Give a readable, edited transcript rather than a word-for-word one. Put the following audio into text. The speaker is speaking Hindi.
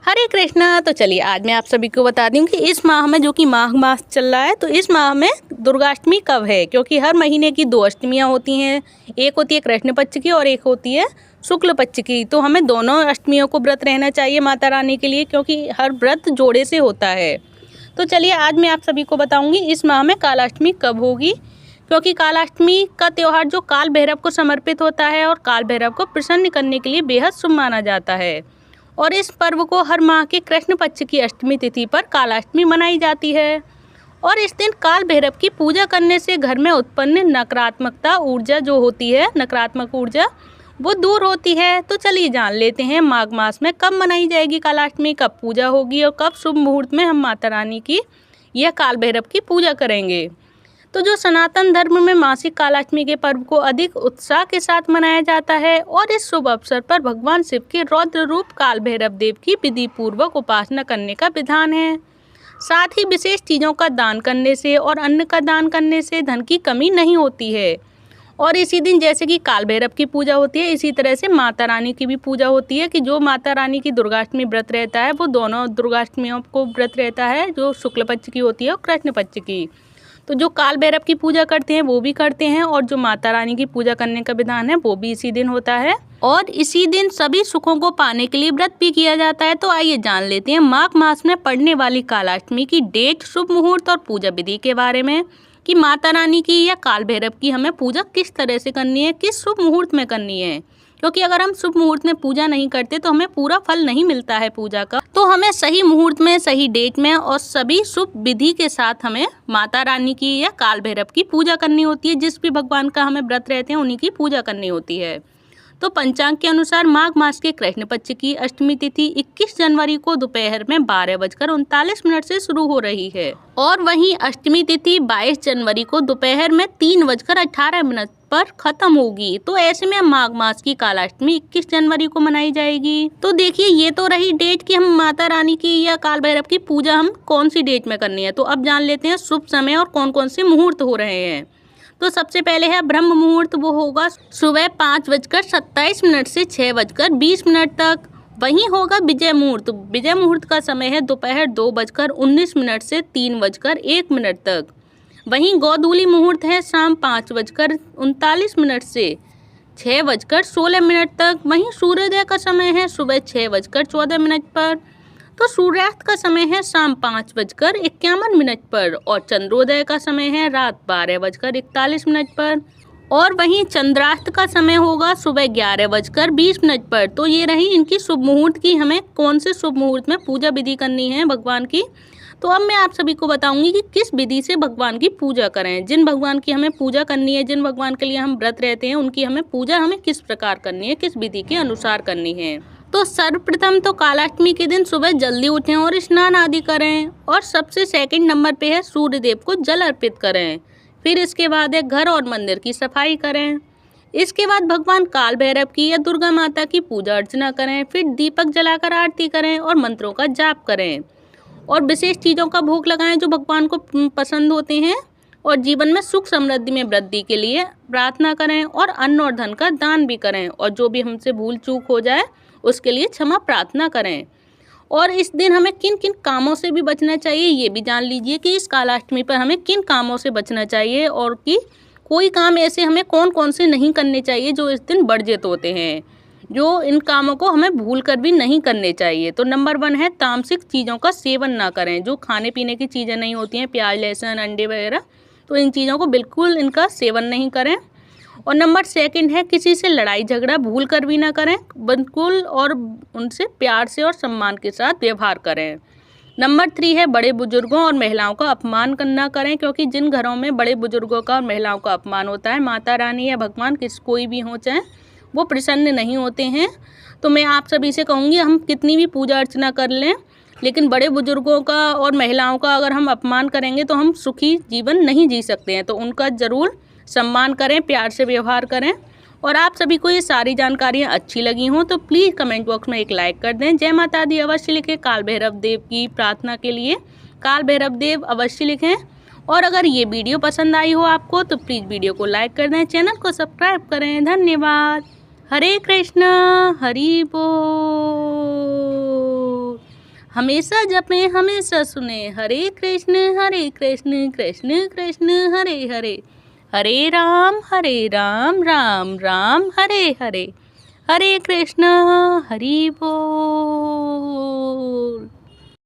हरे कृष्णा। तो चलिए आज मैं आप सभी को बता दूं कि इस माह में जो कि माघ मास चल रहा है, तो इस माह में दुर्गाष्टमी कब है। क्योंकि हर महीने की 2 अष्टमियाँ होती हैं, एक होती है कृष्ण पक्ष की और एक होती है शुक्ल पक्ष की। तो हमें दोनों अष्टमियों को व्रत रहना चाहिए माता रानी के लिए, क्योंकि हर व्रत जोड़े से होता है। तो चलिए आज मैं आप सभी को बताऊँगी इस माह में कालाष्टमी कब होगी। क्योंकि कालाष्टमी का त्यौहार जो काल भैरव को समर्पित होता है और काल भैरव को प्रसन्न करने के लिए बेहद शुभ माना जाता है। और इस पर्व को हर माह के कृष्ण पक्ष की अष्टमी तिथि पर कालाष्टमी मनाई जाती है। और इस दिन काल भैरव की पूजा करने से घर में उत्पन्न नकारात्मकता ऊर्जा जो होती है, नकारात्मक ऊर्जा, वो दूर होती है। तो चलिए जान लेते हैं माघ मास में कब मनाई जाएगी कालाष्टमी, कब पूजा होगी और कब शुभ मुहूर्त में हम माता रानी की या काल भैरव की पूजा करेंगे। तो जो सनातन धर्म में मासिक कालाष्टमी के पर्व को अधिक उत्साह के साथ मनाया जाता है और इस शुभ अवसर पर भगवान शिव के रौद्र रूप काल भैरव देव की विधि पूर्वक उपासना करने का विधान है। साथ ही विशेष चीज़ों का दान करने से और अन्न का दान करने से धन की कमी नहीं होती है। और इसी दिन जैसे कि काल भैरव की पूजा होती है, इसी तरह से माता रानी की भी पूजा होती है। कि जो माता रानी की दुर्गाष्टमी व्रत रहता है वो दोनों दुर्गाष्टमियों को व्रत रहता है, जो शुक्ल पक्ष की होती है और कृष्ण पक्ष की। तो जो काल भैरव की पूजा करते हैं वो भी करते हैं और जो माता रानी की पूजा करने का विधान है वो भी इसी दिन होता है। और इसी दिन सभी सुखों को पाने के लिए व्रत भी किया जाता है। तो आइए जान लेते हैं माघ मास में पड़ने वाली कालाष्टमी की डेट, शुभ मुहूर्त और पूजा विधि के बारे में। कि माता रानी की या काल भैरव की हमें पूजा किस तरह से करनी है, किस शुभ मुहूर्त में करनी है। क्योंकि अगर हम शुभ मुहूर्त में पूजा नहीं करते तो हमें पूरा फल नहीं मिलता है पूजा का। तो हमें सही मुहूर्त में, सही डेट में और सभी शुभ विधि के साथ हमें माता रानी की या काल भैरव की पूजा करनी होती है। जिस भी भगवान का हमें व्रत रहते हैं उन्हीं की पूजा करनी होती है। तो पंचांग के अनुसार माघ मास के कृष्ण पक्ष की अष्टमी तिथि 21 जनवरी को दोपहर में 12:39 से शुरू हो रही है। और वहीं अष्टमी तिथि 22 जनवरी को दोपहर में 3:18 पर खत्म होगी। तो ऐसे में माघ मास की कालाष्टमी 21 जनवरी को मनाई जाएगी। तो देखिए ये तो रही डेट कि हम माता रानी की या काल भैरव की पूजा हम कौन सी डेट में करनी है। तो अब जान लेते हैं शुभ समय और कौन कौन से मुहूर्त हो रहे हैं। तो सबसे पहले है ब्रह्म मुहूर्त, वो होगा सुबह 5:27 से 6:20 तक। वहीं होगा विजय मुहूर्त। विजय मुहूर्त का समय है दोपहर 2:19 से 3:01 तक। वहीं गोधूली मुहूर्त है शाम 5:39 से 6:16 तक। वहीं सूर्योदय का समय है सुबह 6:14 पर। तो सूर्यास्त का समय है शाम 5:51 पर और चंद्रोदय का समय है रात 12:41 पर। और वहीं चंद्रास्त का समय होगा सुबह 11:20 पर। तो ये रही इनकी शुभ मुहूर्त की हमें कौन से शुभ मुहूर्त में पूजा विधि करनी है भगवान की। तो अब मैं आप सभी को बताऊंगी कि किस विधि से भगवान की पूजा करें। जिन भगवान की हमें पूजा करनी है, जिन भगवान के लिए हम व्रत रहते हैं, उनकी हमें पूजा हमें किस प्रकार करनी है, किस विधि के अनुसार करनी है। तो सर्वप्रथम तो कालाष्टमी के दिन सुबह जल्दी उठें और स्नान आदि करें। और सबसे सेकंड नंबर पे है सूर्य देव को जल अर्पित करें। फिर इसके बाद है घर और मंदिर की सफाई करें। इसके बाद भगवान काल भैरव की या दुर्गा माता की पूजा अर्चना करें। फिर दीपक जलाकर आरती करें और मंत्रों का जाप करें। और विशेष चीज़ों का भोग लगाएं जो भगवान को पसंद होते हैं। और जीवन में सुख समृद्धि में वृद्धि के लिए प्रार्थना करें और अन्न और धन का दान भी करें। और जो भी हमसे भूल चूक हो जाए उसके लिए क्षमा प्रार्थना करें। और इस दिन हमें किन किन कामों से भी बचना चाहिए ये भी जान लीजिए कि इस कालाष्टमी पर हमें किन कामों से बचना चाहिए और कि कोई काम ऐसे हमें कौन कौन से नहीं करने चाहिए जो इस दिन वर्जित होते हैं, जो इन कामों को हमें भूल कर भी नहीं करने चाहिए। तो नंबर 1 है तामसिक चीज़ों का सेवन ना करें। जो खाने पीने की चीज़ें नहीं होती हैं, प्याज, लहसुन, अंडे वगैरह, तो इन चीज़ों को बिल्कुल इनका सेवन नहीं करें। और नंबर 2 है किसी से लड़ाई झगड़ा भूल कर भी ना करें बिल्कुल, और उनसे प्यार से और सम्मान के साथ व्यवहार करें। नंबर 3 है बड़े बुजुर्गों और महिलाओं का अपमान करना करें। क्योंकि जिन घरों में बड़े बुजुर्गों का और महिलाओं का अपमान होता है, माता रानी या भगवान कोई भी हो चाहे, वो प्रसन्न नहीं होते हैं। तो मैं आप सभी से कहूँगी हम कितनी भी पूजा अर्चना कर लें, लेकिन बड़े बुजुर्गों का और महिलाओं का अगर हम अपमान करेंगे तो हम सुखी जीवन नहीं जी सकते हैं। तो उनका ज़रूर सम्मान करें, प्यार से व्यवहार करें। और आप सभी को ये सारी जानकारियाँ अच्छी लगी हों तो प्लीज़ कमेंट बॉक्स में एक लाइक कर दें। जय माता दी अवश्य लिखें। काल भैरव देव की प्रार्थना के लिए काल भैरव देव अवश्य लिखें। और अगर ये वीडियो पसंद आई हो आपको तो प्लीज़ वीडियो को लाइक कर दें, चैनल को सब्सक्राइब करें। धन्यवाद। हरे कृष्णा, हरि बोल। हमेशा जपें हमेशा सुने, हरे कृष्ण कृष्ण कृष्ण हरे हरे, हरे राम राम राम हरे हरे, हरे कृष्ण हरि बोल।